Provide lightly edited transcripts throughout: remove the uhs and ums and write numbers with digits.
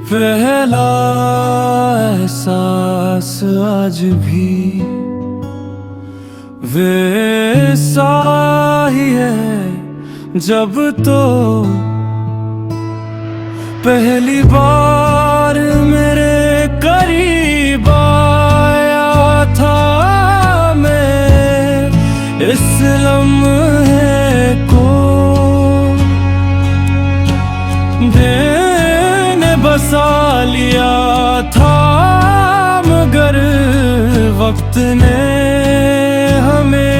पहला एहसास आज भी वैसा ही है जब तो पहली बार मेरे करीब आया था। मैं इस लम्हे को देने बसा लिया था, मगर वक्त ने हमें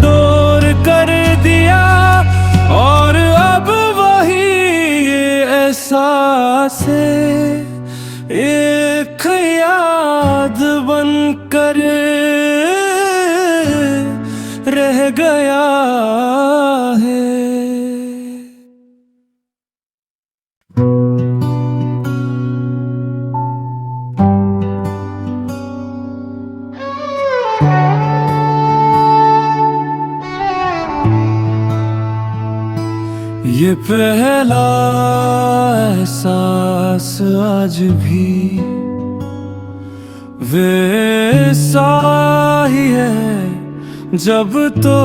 दूर कर दिया। और अब वही एहसास एक याद बनकर रह गया है। ये पहला एहसास आज भी वैसा ही है जब तो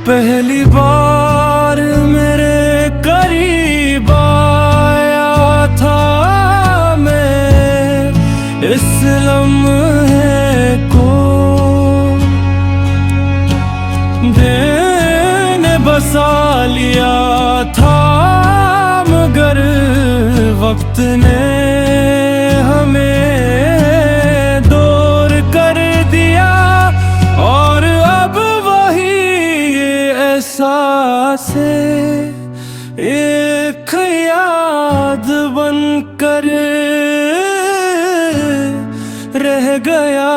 पहली बार मेरे करीब आया था। मैं इस लम्हे को देने बसा लिया था, मगर वक्त ने हमें दूर कर दिया। और अब वही एहसास एक याद बनकर रह गया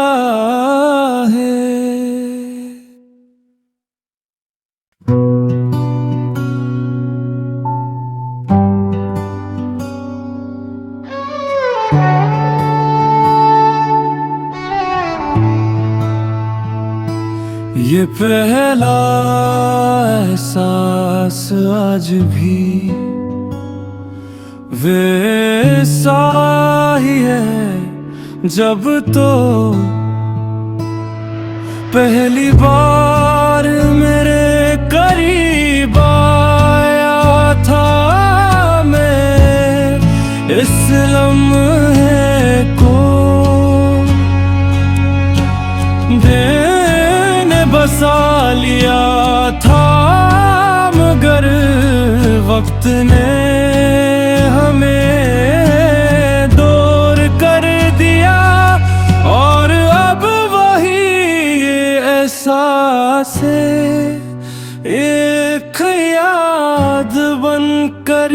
है। ये पहला एहसास आज भी वैसा ही है जब तो पहली बार मेरे करीब आया था। मैं इस लम्हे को बसा लिया था, मगर वक्त ने हमें दूर कर दिया। और अब वही एहसास एक याद बनकर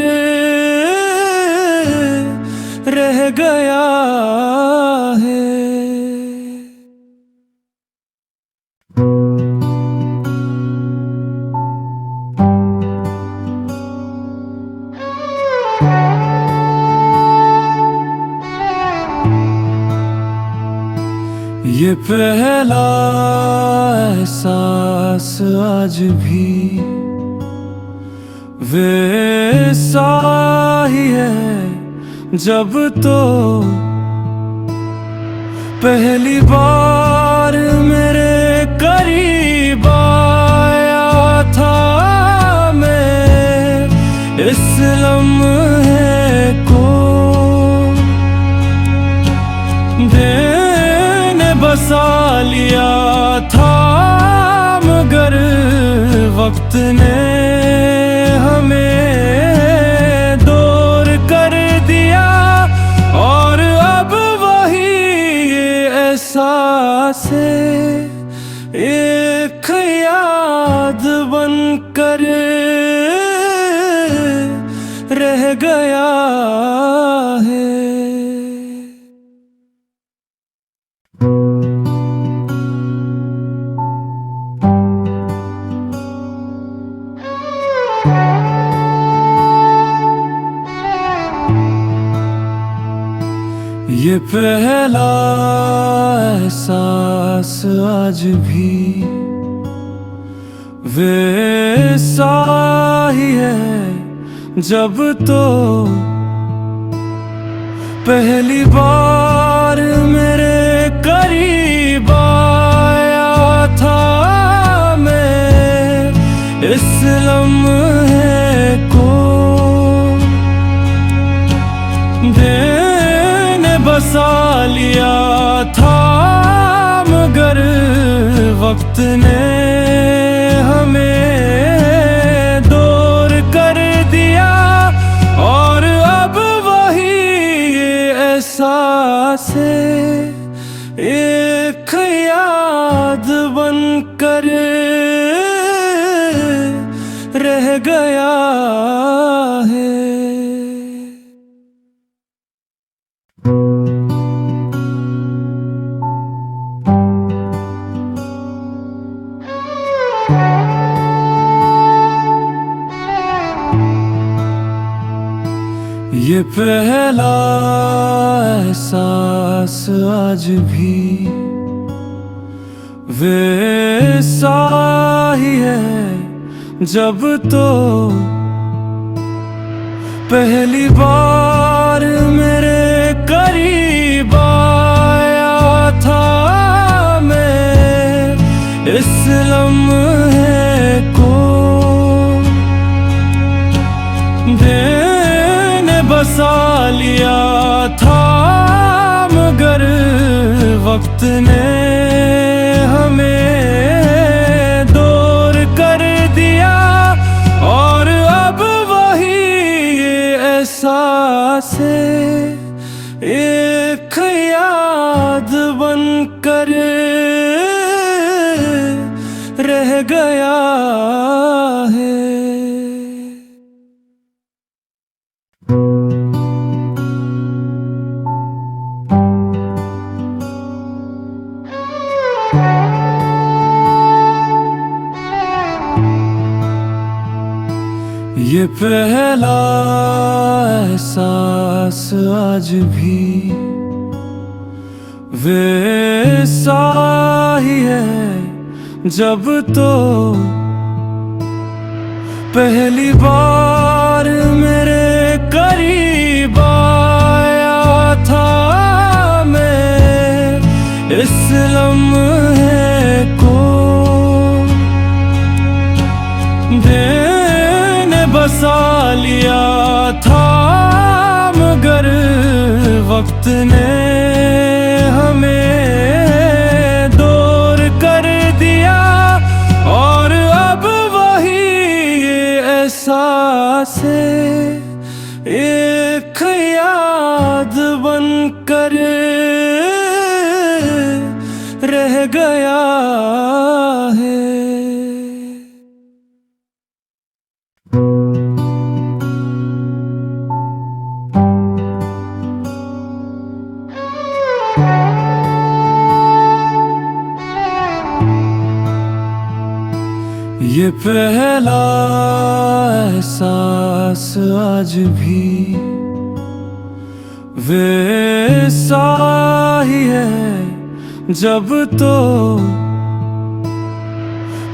रह गया है। ये पहला एहसास आज भी वैसा ही है जब तो पहली बार मेरे करीब आया था। मैं इस लम्हे को बसा लिया था, मगर वक्त ने हमें दूर कर दिया। और अब वही एहसास एक याद बनकर रह गया है। ये पहला एहसास आज भी वैसा ही है जब तो पहली बार मेरे करीब आया था, मैं इस लम्हे को देने बसा लिया था, मगर वक्त ने हमें दूर कर दिया। और अब वही एहसास एक याद बनकर रह गया है। ये पहला एहसास आज भी वैसा ही है, जब तो पहली बार मेरे करीब आया था, मैं इस लम्हे को बसा लिया था, मगर वक्त ने हमें दूर कर दिया। और अब वही एहसास एक याद बनकर रह गया है। ये पहला एहसास आज भी वैसा ही है, जब तो पहली बार मेरे करीब आया था, मैं इस लम्हे को बसा लिया था, मगर वक्त ने हमें दूर कर दिया। और अब वही एहसास एक याद बनकर रह गया है। ये पहला एहसास आज भी वैसा ही है, जब तो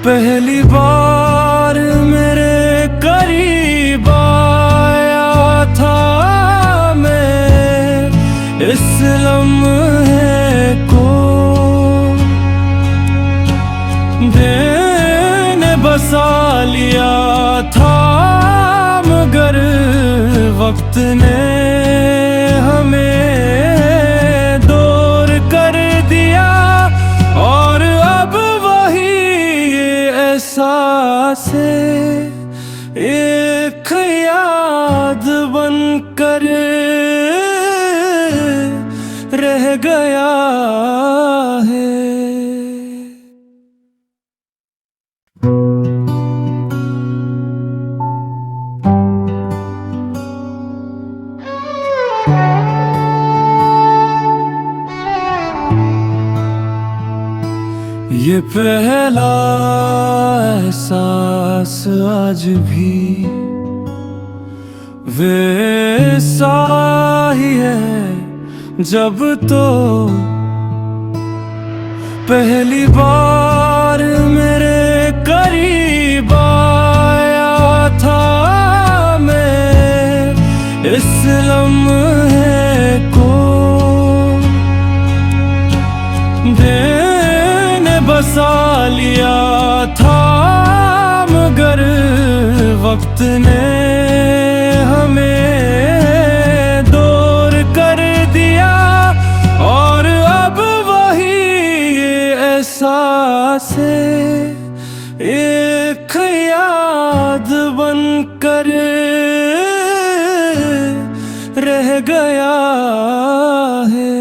पहली बार मेरे करीब आया था, मैं इस लम्हे को बसा लिया था, मगर वक्त ने हमें दूर कर दिया। और अब वही एहसास एक याद बनकर रह गया है। ये पहला एहसास आज भी वैसा ही है, जब तो पहली बार मेरे करीब आया था, मैं लम्हे को देने बसा लिया था, मगर वक्त ने हमें दूर कर दिया। और अब वही एहसास एक याद बनकर रह गया है।